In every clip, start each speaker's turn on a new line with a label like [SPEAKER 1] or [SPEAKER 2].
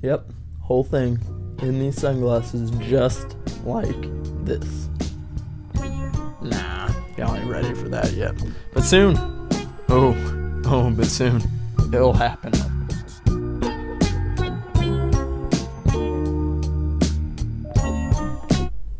[SPEAKER 1] Yep, whole thing in these sunglasses just like this. Nah, y'all ain't ready for that yet. But soon. But soon. It'll happen.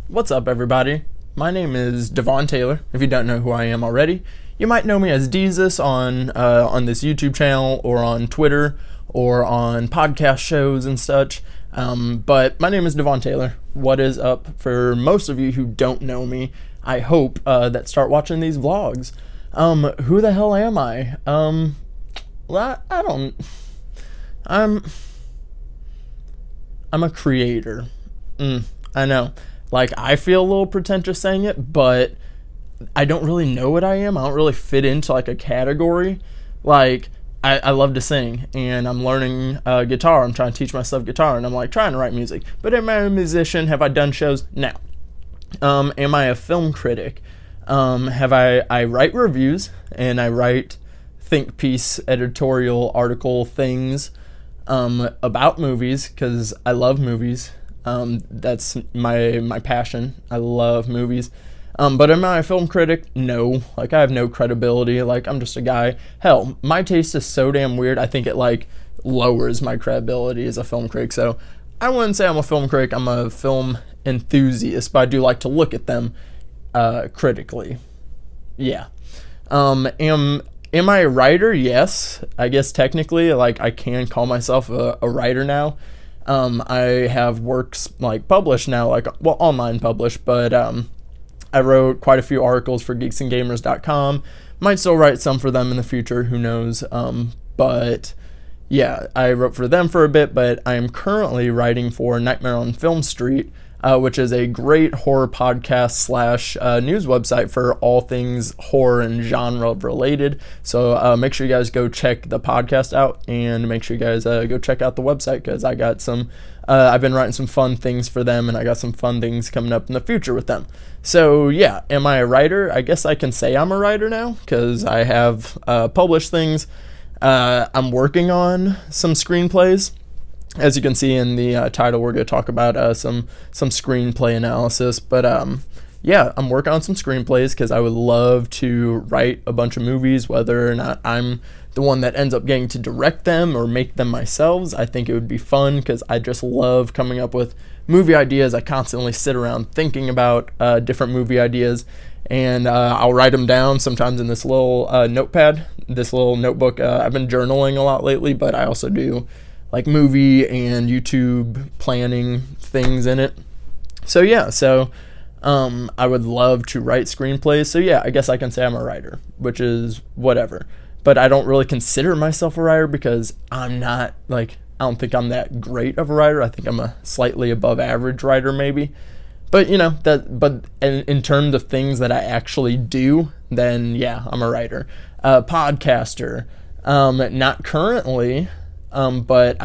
[SPEAKER 1] What's up, everybody? My name is Devon Taylor. If you don't know who I am already, you might know me as Deez on this YouTube channel or on Twitter or on podcast shows and such. But my name is Devon Taylor. What is up for most of you who don't know me? I hope that start watching these vlogs. Who the hell am I? Well, I'm a creator. I know. Like, I feel a little pretentious saying it, but I don't really know what I am. I don't really fit into, like, a category. Like, I love to sing, and I'm learning guitar. I'm trying to teach myself guitar, and I'm, like, trying to write music. But am I a musician? Have I done shows? No. Am I a film critic? I write reviews, and I write think piece, editorial article things about movies, because I love movies. That's my passion. I love movies. But am I a film critic? No. Like, I have no credibility. Like, I'm just a guy. Hell, my taste is so damn weird, I think it, like, lowers my credibility as a film critic. So I wouldn't say I'm a film critic. I'm a film enthusiast, but I do like to look at them critically. Yeah. Am I a writer? Yes. I guess technically, like, I can call myself a writer now. I have works, like, published now, like, well, online published, but I wrote quite a few articles for geeksandgamers.com. Might still write some for them in the future, who knows. But yeah, I wrote for them for a bit, but I am currently writing for Nightmare on Film Street, which is a great horror podcast / news website for all things horror and genre related. So make sure you guys go check the podcast out, and make sure you guys go check out the website, because I got some I've been writing some fun things for them, and I got some fun things coming up in the future with them. So yeah, am I a writer? I guess I can say I'm a writer now, because I have published things. I'm working on some screenplays. As you can see in the title, we're going to talk about some screenplay analysis. But yeah, I'm working on some screenplays, because I would love to write a bunch of movies, whether or not I'm the one that ends up getting to direct them or make them myself. I think it would be fun, because I just love coming up with movie ideas. I constantly sit around thinking about different movie ideas, and I'll write them down sometimes in this little notepad, this little notebook. I've been journaling a lot lately, but I also do like movie and YouTube planning things in it. So yeah, I would love to write screenplays. So yeah, I guess I can say I'm a writer, which is whatever. But I don't really consider myself a writer, because I'm not, like, I don't think I'm that great of a writer. I think I'm a slightly above average writer, maybe. But, you know, but in terms of things that I actually do, then yeah, I'm a writer. Podcaster, not currently, but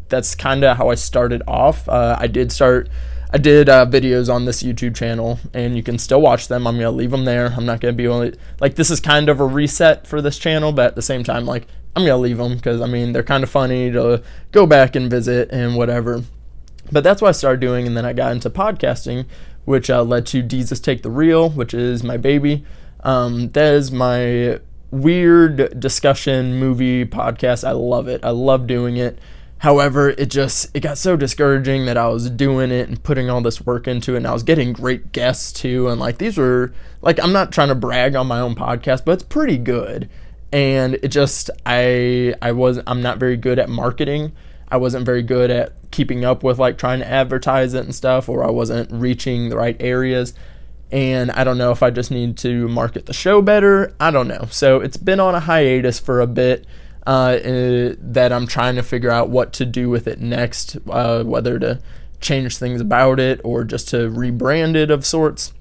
[SPEAKER 1] that's kind of how I started off. I did videos on this YouTube channel, and you can still watch them. I'm going to leave them there. I'm not going to be able to, like, this is kind of a reset for this channel, but at the same time, like, I'm going to leave them, because, I mean, they're kind of funny to go back and visit and whatever. But that's what I started doing, and then I got into podcasting, which led to Deez Take the Reel, which is my baby. That is my weird discussion movie podcast. I love it. I love doing it. However, it got so discouraging that I was doing it and putting all this work into it, and I was getting great guests too, and like, these were, like, I'm not trying to brag on my own podcast, but it's pretty good. And it just, I'm not very good at marketing. I wasn't very good at keeping up with, like, trying to advertise it and stuff, or I wasn't reaching the right areas. And I don't know if I just need to market the show better. I don't know. So it's been on a hiatus for a bit. That I'm trying to figure out what to do with it next, whether to change things about it or just to rebrand it of sorts.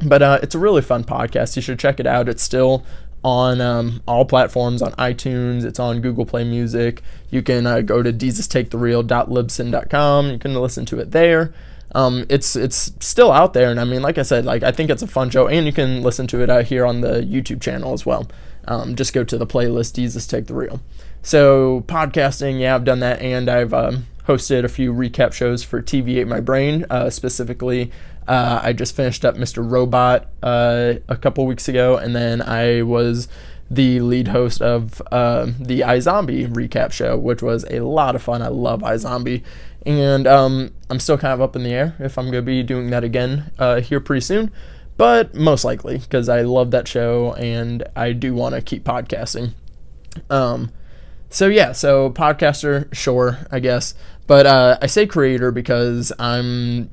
[SPEAKER 1] But it's a really fun podcast. You should check it out. It's still on all platforms, on iTunes. It's on Google Play Music. You can go to deezestakethereel.libsyn.com. You can listen to it there. It's still out there, and I mean, like I said, like, I think it's a fun show, and you can listen to it here on the YouTube channel as well. Just go to the playlist Deez Take the Reel. So podcasting, yeah, I've done that, and I've hosted a few recap shows for TV Ate My Brain. Specifically, I just finished up Mr. Robot a couple weeks ago, and then I was the lead host of the iZombie recap show, which was a lot of fun. I love iZombie, and I'm still kind of up in the air if I'm going to be doing that again here pretty soon, but most likely, because I love that show and I do want to keep podcasting. So podcaster, sure, I guess, but I say creator because I'm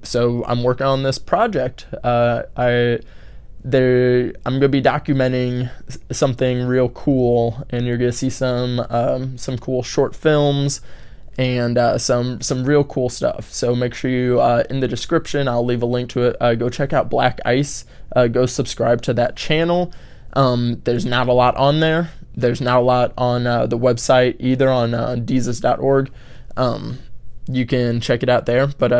[SPEAKER 1] working on this project. I'm going to be documenting something real cool, and you're going to see some cool short films and some real cool stuff. So make sure you, in the description, I'll leave a link to it. Go check out Black Ice. Go subscribe to that channel. There's not a lot on there. There's not a lot on the website either, on Deez.org. You can check it out there, but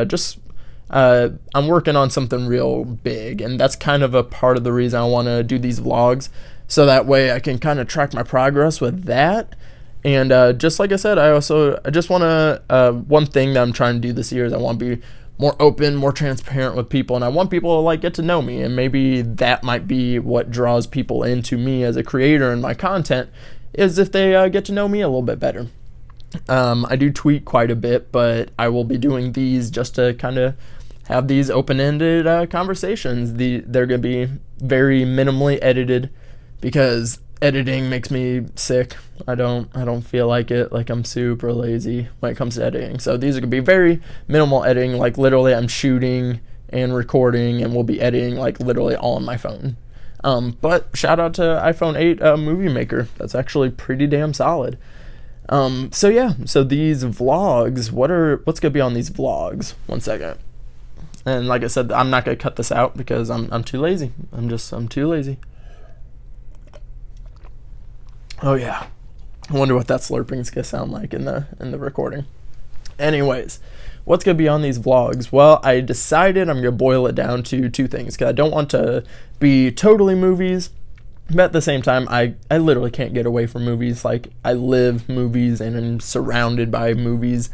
[SPEAKER 1] I'm working on something real big, and that's kind of a part of the reason I want to do these vlogs, so that way I can kind of track my progress with that. And just like I said, I just want to, one thing that I'm trying to do this year is I want to be more open, more transparent with people, and I want people to like get to know me, and maybe that might be what draws people into me as a creator and my content, is if they get to know me a little bit better. I do tweet quite a bit, but I will be doing these just to kind of have these open-ended conversations. They're going to be very minimally edited because editing makes me sick. I don't feel like it. Like, I'm super lazy when it comes to editing. So these are going to be very minimal editing. Like, literally I'm shooting and recording, and we'll be editing like literally all on my phone. But shout out to iPhone 8 Movie Maker. That's actually pretty damn solid. So these vlogs, what's going to be on these vlogs? One second. And like I said, I'm not going to cut this out because I'm too lazy. I'm too lazy. Oh yeah. I wonder what that slurping's going to sound like in the recording. Anyways, what's going to be on these vlogs? Well, I decided I'm going to boil it down to two things, because I don't want to be totally movies, but at the same time, I literally can't get away from movies. Like, I live movies and I'm surrounded by movies,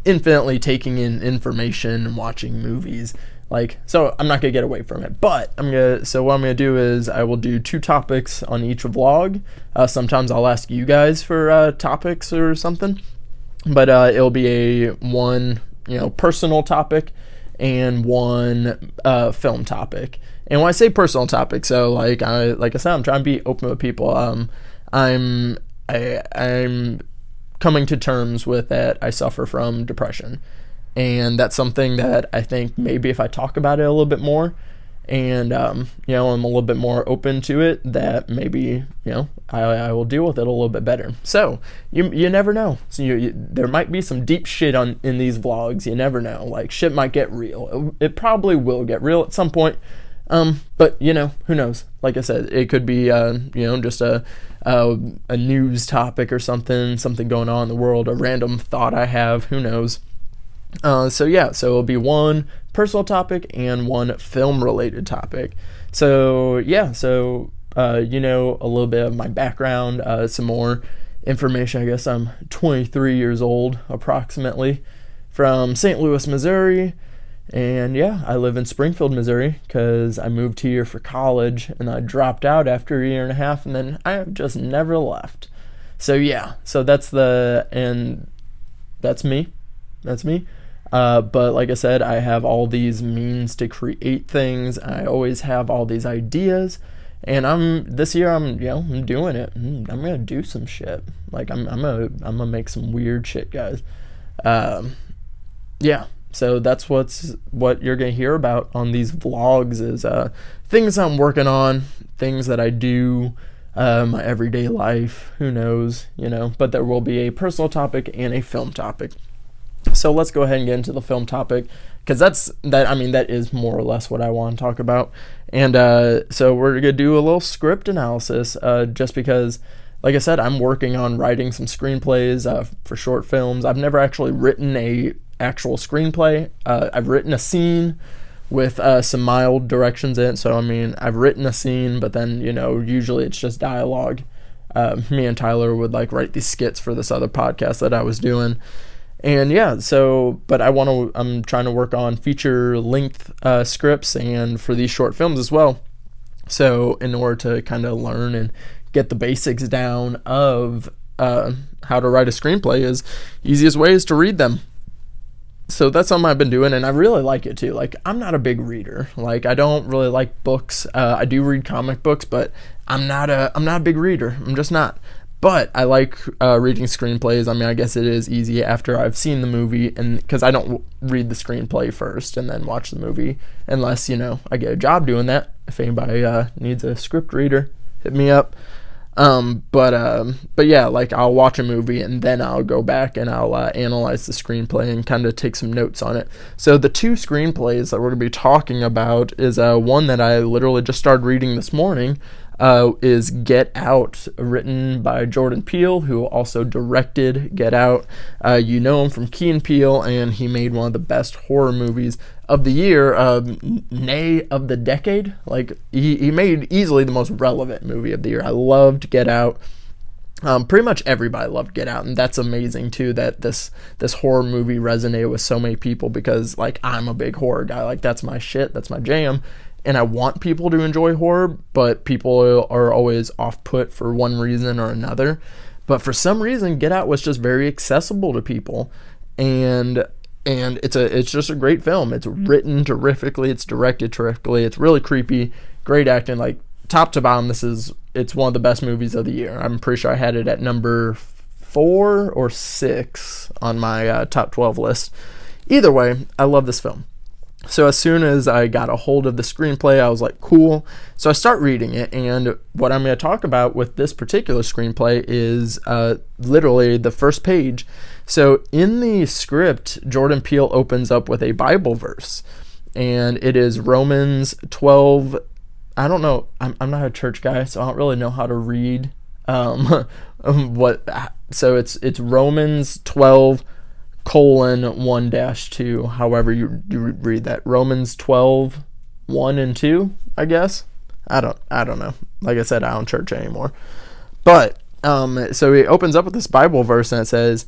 [SPEAKER 1] infinitely taking in information and watching movies. Like, so I'm not going to get away from it. But what I'm going to do is I will do 2 topics on each vlog. Sometimes I'll ask you guys for topics or something. But it'll be one personal topic and one film topic. And when I say personal topic, so like I said, I'm trying to be open with people. I'm coming to terms with that I suffer from depression, and that's something that I think maybe if I talk about it a little bit more, and I'm a little bit more open to it, that maybe I will deal with it a little bit better. So you never know. So there might be some deep shit in these vlogs. You never know. Like, shit might get real. It probably will get real at some point. But who knows? Like I said, it could be just a news topic or something going on in the world, a random thought I have. Who knows? So it'll be one personal topic and one film related topic. So a little bit of my background, some more information. I guess I'm 23 years old approximately, from St. Louis, Missouri. And I live in Springfield, Missouri, because I moved here for college and I dropped out after a year and a half, and then I have just never left. So that's me. But like I said, I have all these means to create things. I always have all these ideas, and this year I'm doing it. I'm gonna do some shit. Like, I'm gonna make some weird shit, guys. So that's what you're going to hear about on these vlogs, is things I'm working on, things that I do, my everyday life, who knows, but there will be a personal topic and a film topic. So let's go ahead and get into the film topic, because that is more or less what I want to talk about. And so we're going to do a little script analysis, just because, like I said, I'm working on writing some screenplays for short films. I've never actually written a actual screenplay. I've written a scene with some mild directions in it. So I've written a scene, but then usually it's just dialogue. Me and Tyler would write these skits for this other podcast that I was doing, And yeah, but I'm trying to work on feature length scripts and for these short films as well. So in order to kind of learn and get the basics down of how to write a screenplay, is easiest way is to read them. So that's something I've been doing, and I really like it too. Like, I'm not a big reader. Like, I don't really like books. I do read comic books, but I'm not a big reader. I'm just not. But I like reading screenplays. I mean, I guess it is easy after I've seen the movie, and because I don't read the screenplay first and then watch the movie, unless, I get a job doing that. If anybody needs a script reader, hit me up. But yeah, like, I'll watch a movie and then I'll go back and I'll analyze the screenplay and kind of take some notes on it. So the two screenplays that we're going to be talking about is one that I literally just started reading this morning, is Get Out, written by Jordan Peele, who also directed Get Out. You know him from Key and Peele, and he made one of the best horror movies of the year, nay, of the decade. Like, he made easily the most relevant movie of the year. I loved Get Out. Pretty much everybody loved Get Out, and that's amazing too, that this horror movie resonated with so many people, because, like, I'm a big horror guy. Like, that's my shit, that's my jam. And I want people to enjoy horror, but people are always off-put for one reason or another. But for some reason, Get Out was just very accessible to people, and it's just a great film. It's written terrifically, it's directed terrifically, it's really creepy, great acting, like, top to bottom. It's one of the best movies of the year. I'm pretty sure I had it at number 4 or 6 on my top 12 list. Either way, I love this film. So as soon as I got a hold of the screenplay, I was like, cool. So I start reading it, and what I'm going to talk about with this particular screenplay is literally the first page. So in the script, Jordan Peele opens up with a Bible verse, and it is Romans 12. I don't know. I'm not a church guy, so I don't really know how to read So it's Romans 12 colon 1-2, however you read that. Romans 12 1 and 2, I guess. I don't know. Like I said, I don't church anymore. But so he opens up with this Bible verse, and it says,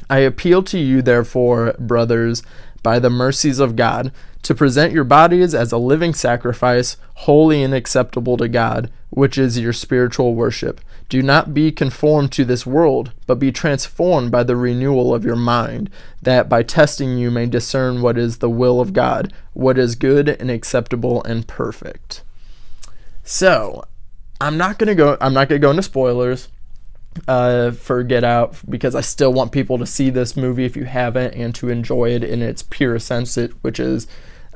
[SPEAKER 1] I appeal to you, therefore, brothers, by the mercies of God, to present your bodies as a living sacrifice, holy and acceptable to God, which is your spiritual worship. Do not be conformed to this world, but be transformed by the renewal of your mind, that by testing you may discern what is the will of God, what is good and acceptable and perfect. So, I'm not gonna go into spoilers for Get Out, because I still want people to see this movie if you haven't, and to enjoy it in its pure sense, which is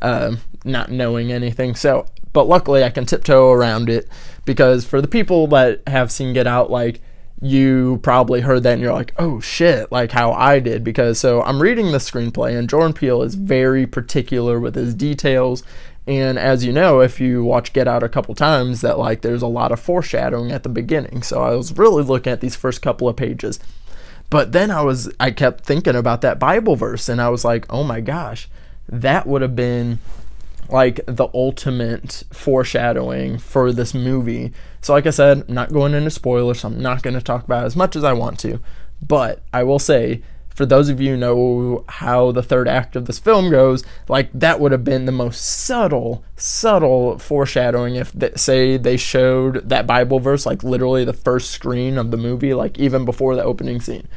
[SPEAKER 1] not knowing anything. So, but luckily I can tiptoe around it, because for the people that have seen Get Out, like, you probably heard that and you're like, oh shit, like how I did. Because so I'm reading the screenplay, and Jordan Peele is very particular with his details. And as you know, if you watch Get Out a couple times, that, like, there's a lot of foreshadowing at the beginning. So I was really looking at these first couple of pages. But then I kept thinking about that Bible verse, and I was like, oh my gosh, that would have been like the ultimate foreshadowing for this movie. So like I said, I'm not going into spoilers, so I'm not going to talk about it as much as I want to. But I will say, for those of you who know how the third act of this film goes, like, that would have been the most subtle foreshadowing if, say, they showed that Bible verse, like, literally the first screen of the movie, like, even before the opening scene.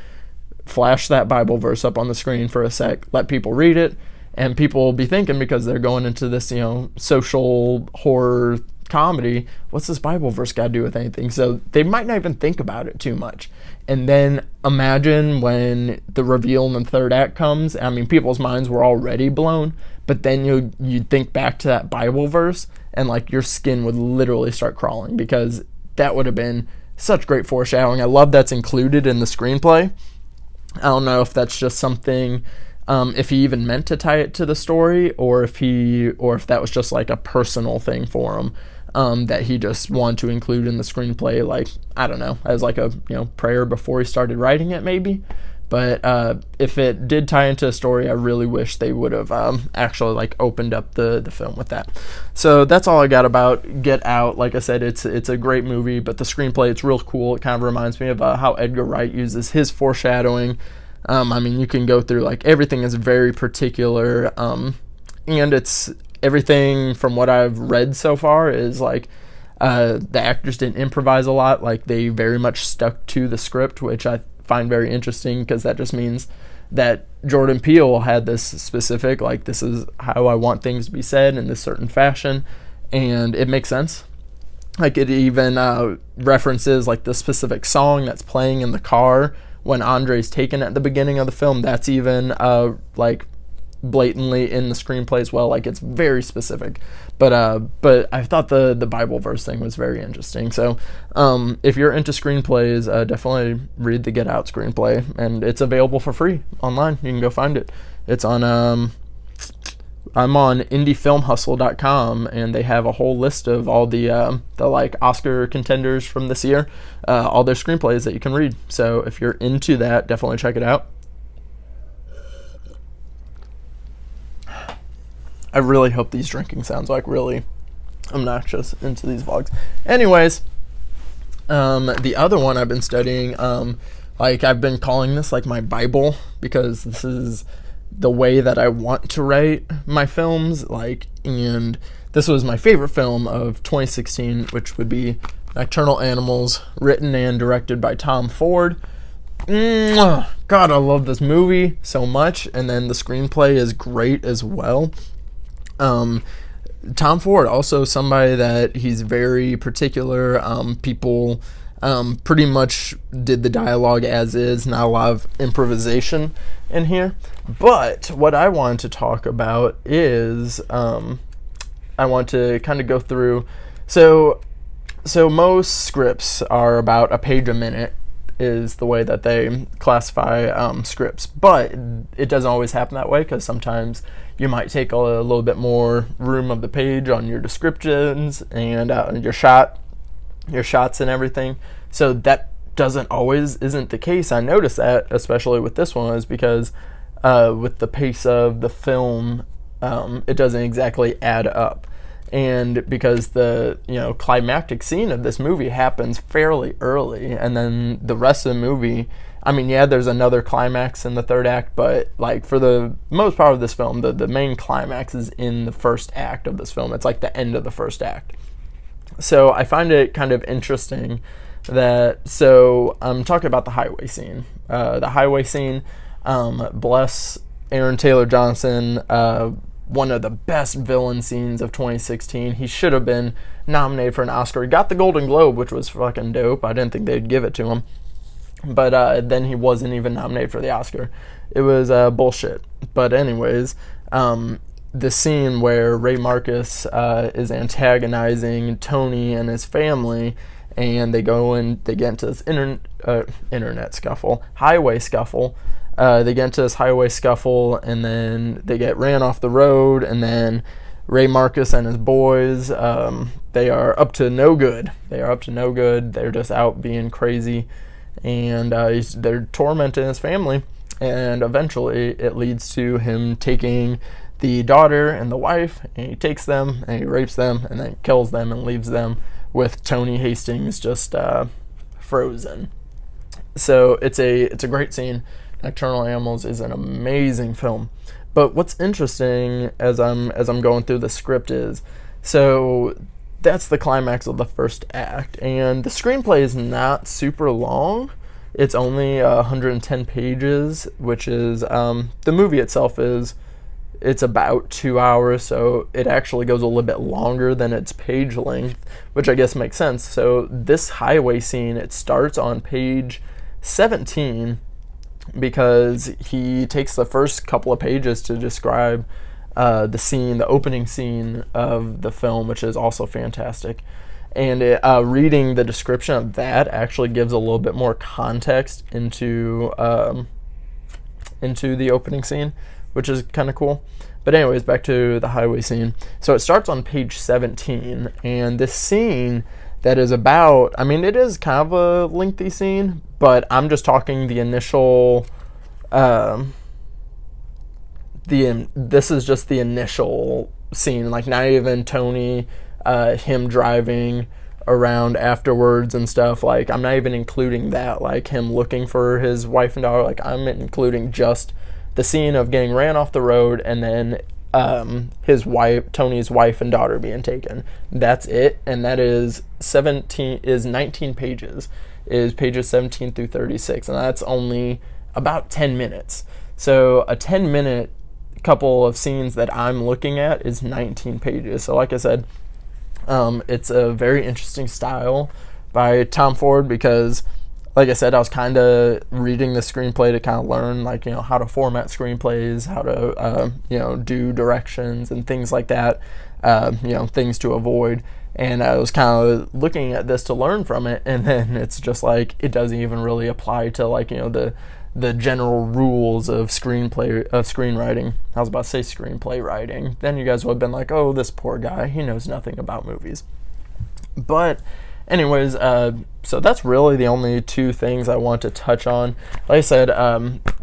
[SPEAKER 1] Flash that Bible verse up on the screen for a sec, let people read it, and people will be thinking, because they're going into this, social horror comedy, what's this Bible verse got to do with anything? So they might not even think about it too much. And then imagine when the reveal in the third act comes. I mean, people's minds were already blown, but then you'd think back to that Bible verse, and, like, your skin would literally start crawling, because that would have been such great foreshadowing. I love that's included in the screenplay. I don't know if that's just something, if he even meant to tie it to the story, or if that was just like a personal thing for him, that he just wanted to include in the screenplay, like, I don't know, as like a prayer before he started writing it, maybe. But if it did tie into a story, I really wish they would have actually, like, opened up the film with that. So that's all I got about Get Out. Like I said, it's a great movie, but the screenplay, it's real cool. It kind of reminds me of how Edgar Wright uses his foreshadowing. I mean, you can go through, like, everything is very particular, and it's everything from what I've read so far is, like, the actors didn't improvise a lot. Like, they very much stuck to the script, which I find very interesting, because that just means that Jordan Peele had this specific, like, this is how I want things to be said in this certain fashion, and it makes sense. Like, it even references, like, the specific song that's playing in the car when Andre's taken at the beginning of the film. That's even, like, blatantly in the screenplay as well. Like, it's very specific. But I thought the Bible verse thing was very interesting. So if you're into screenplays, definitely read the Get Out screenplay, and it's available for free online. You can go find it. It's on I'm on indiefilmhustle.com, and they have a whole list of all the like Oscar contenders from this year, all their screenplays that you can read. So if you're into that, definitely check it out. I really hope these drinking sounds like really obnoxious into these vlogs. Anyways, the other one I've been studying, like, I've been calling this, like, my Bible, because this is the way that I want to write my films, like, and this was my favorite film of 2016, which would be Nocturnal Animals, written and directed by Tom Ford. God, I love this movie so much, and then the screenplay is great as well. Tom Ford, also somebody that he's very particular. People pretty much did the dialogue as is, not a lot of improvisation in here. But what I want to talk about is I want to kind of go through. So most scripts are about a page a minute, is the way that they classify scripts. But it doesn't always happen that way, because sometimes you might take a little bit more room of the page on your descriptions and your shots and everything. So that isn't the case. I noticed that, especially with this one, is because with the pace of the film, it doesn't exactly add up. And because the climactic scene of this movie happens fairly early, and then the rest of the movie, I mean, yeah, there's another climax in the third act, but, like, for the most part of this film, the main climax is in the first act of this film. It's like the end of the first act. So I find it kind of interesting that, so I'm talking about the highway scene. The highway scene, bless Aaron Taylor Johnson, one of the best villain scenes of 2016. He should have been nominated for an Oscar. He got the Golden Globe, which was fucking dope. I didn't think they'd give it to him. But then he wasn't even nominated for the Oscar. It was bullshit. But anyways, the scene where Ray Marcus is antagonizing Tony and his family, and they go and they get into this internet scuffle, highway scuffle. They get into this highway scuffle, and then they get ran off the road, and then Ray Marcus and his boys, they are up to no good. They're just out being crazy, and they're tormenting his family, and eventually it leads to him taking the daughter and the wife, and he takes them, and he rapes them, and then kills them, and leaves them with Tony Hastings just frozen. So it's a great scene. Nocturnal Animals is an amazing film. But what's interesting as I'm going through the script is, so that's the climax of the first act, and the screenplay is not super long. It's only 110 pages, which is the movie itself it's about 2 hours, so it actually goes a little bit longer than its page length, which I guess makes sense. So this highway scene, it starts on page 17, because he takes the first couple of pages to describe the scene, the opening scene of the film, which is also fantastic. And reading the description of that actually gives a little bit more context into the opening scene, which is kind of cool. But anyways, back to the highway scene. So it starts on page 17, and this scene that is about, I mean, it is kind of a lengthy scene, but I'm just talking the initial, this is just the initial scene, like not even Tony, him driving around afterwards and stuff. Like, I'm not even including that, like him looking for his wife and daughter. Like, I'm including just the scene of getting ran off the road and then his wife, Tony's wife and daughter being taken. That's it, and that is 19 pages, is pages 17 through 36, and that's only about 10 minutes. So a 10-minute couple of scenes that I'm looking at is 19 pages. So like I said, it's a very interesting style by Tom Ford, because like I said, I was kind of reading the screenplay to kind of learn, like, how to format screenplays, how to, do directions and things like that, things to avoid. And I was kind of looking at this to learn from it. And then it's just like, it doesn't even really apply to, like, the general rules of screenwriting. I was about to say screenplay writing. Then you guys would have been like, oh, this poor guy, he knows nothing about movies. But anyways, so that's really the only two things I want to touch on. Like I said,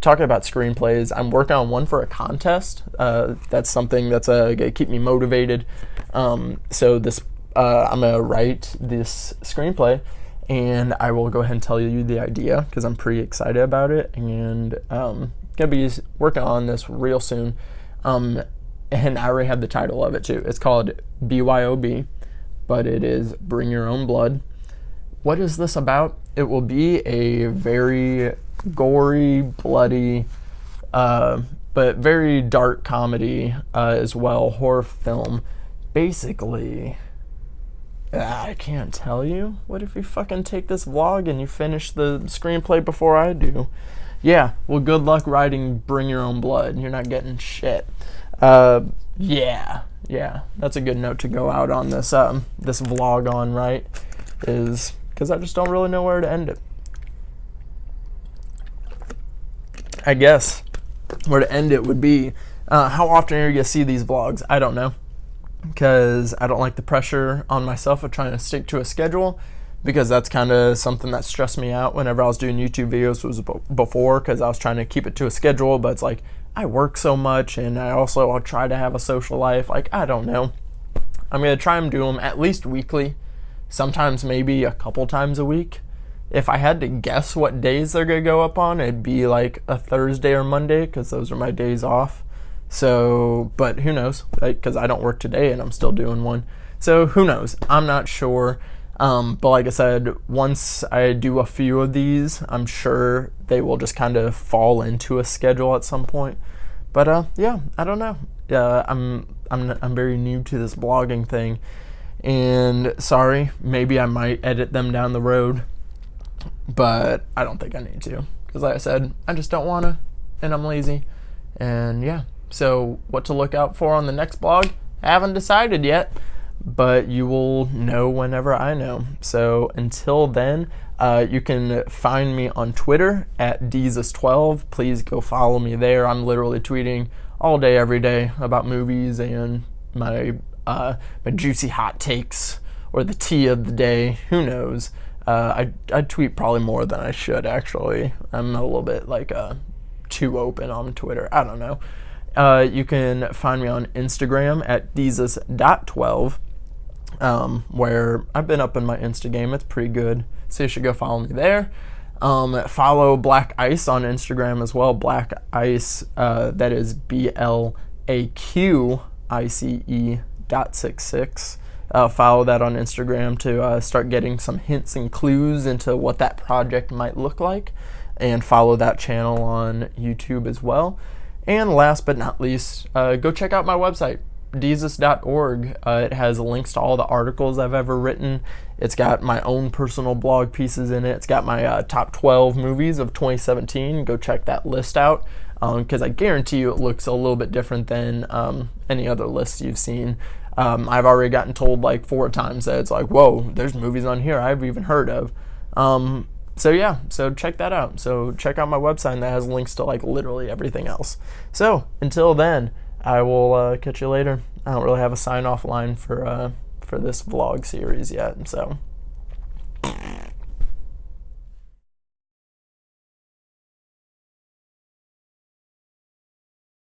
[SPEAKER 1] talking about screenplays, I'm working on one for a contest. That's something that's going to keep me motivated. So this, I'm going to write this screenplay, and I will go ahead and tell you the idea, because I'm pretty excited about it, and going to be working on this real soon. And I already have the title of it too. It's called BYOB. But it is Bring Your Own Blood. What is this about? It will be a very gory, bloody, but very dark comedy as well, horror film. Basically, I can't tell you. What if you fucking take this vlog and you finish the screenplay before I do? Yeah, well, good luck writing Bring Your Own Blood. You're not getting shit. Yeah, that's a good note to go out on this this vlog on, right? Is because I just don't really know where to end it. I guess where to end it would be, how often are you gonna see these vlogs? I don't know, because I don't like the pressure on myself of trying to stick to a schedule, because that's kind of something that stressed me out whenever I was doing YouTube videos was before, because I was trying to keep it to a schedule, but it's like, I work so much, and I'll try to have a social life. Like, I don't know. I'm going to try and do them at least weekly, sometimes maybe a couple times a week. If I had to guess what days they're going to go up on, it'd be like a Thursday or Monday, because those are my days off. So, but who knows? Because I don't work today, and I'm still doing one. So who knows? I'm not sure. But like I said, once I do a few of these, I'm sure they will just kind of fall into a schedule at some point. But yeah, I don't know. I'm very new to this blogging thing, and sorry, maybe I might edit them down the road, but I don't think I need to, because like I said, I just don't want to, and I'm lazy. And yeah, so what to look out for on the next blog, I haven't decided yet, but you will know whenever I know. So until then, you can find me on Twitter at Deez12. Please go follow me there. I'm literally tweeting all day, every day about movies and my juicy hot takes, or the tea of the day. Who knows? I tweet probably more than I should, actually. I'm a little bit too open on Twitter. I don't know. You can find me on Instagram at Deez.12. Where I've been up in my Insta game. It's pretty good, so you should go follow me there. Follow Black Ice on Instagram as well. Black Ice, that is BLAQICE.66. Follow that on Instagram to start getting some hints and clues into what that project might look like, and follow that channel on YouTube as well. And last but not least, go check out my website, Deez.org. It has links to all the articles I've ever written. It's got my own personal blog pieces in it. It's got my top 12 movies of 2017. Go check that list out, because I guarantee you it looks a little bit different than any other lists you've seen. I've already gotten told like 4 times that it's like, whoa, there's movies on here I've even heard of. So yeah, so check that out. So check out my website, and that has links to like literally everything else. So until then, I will catch you later. I don't really have a sign-off line for this vlog series yet, so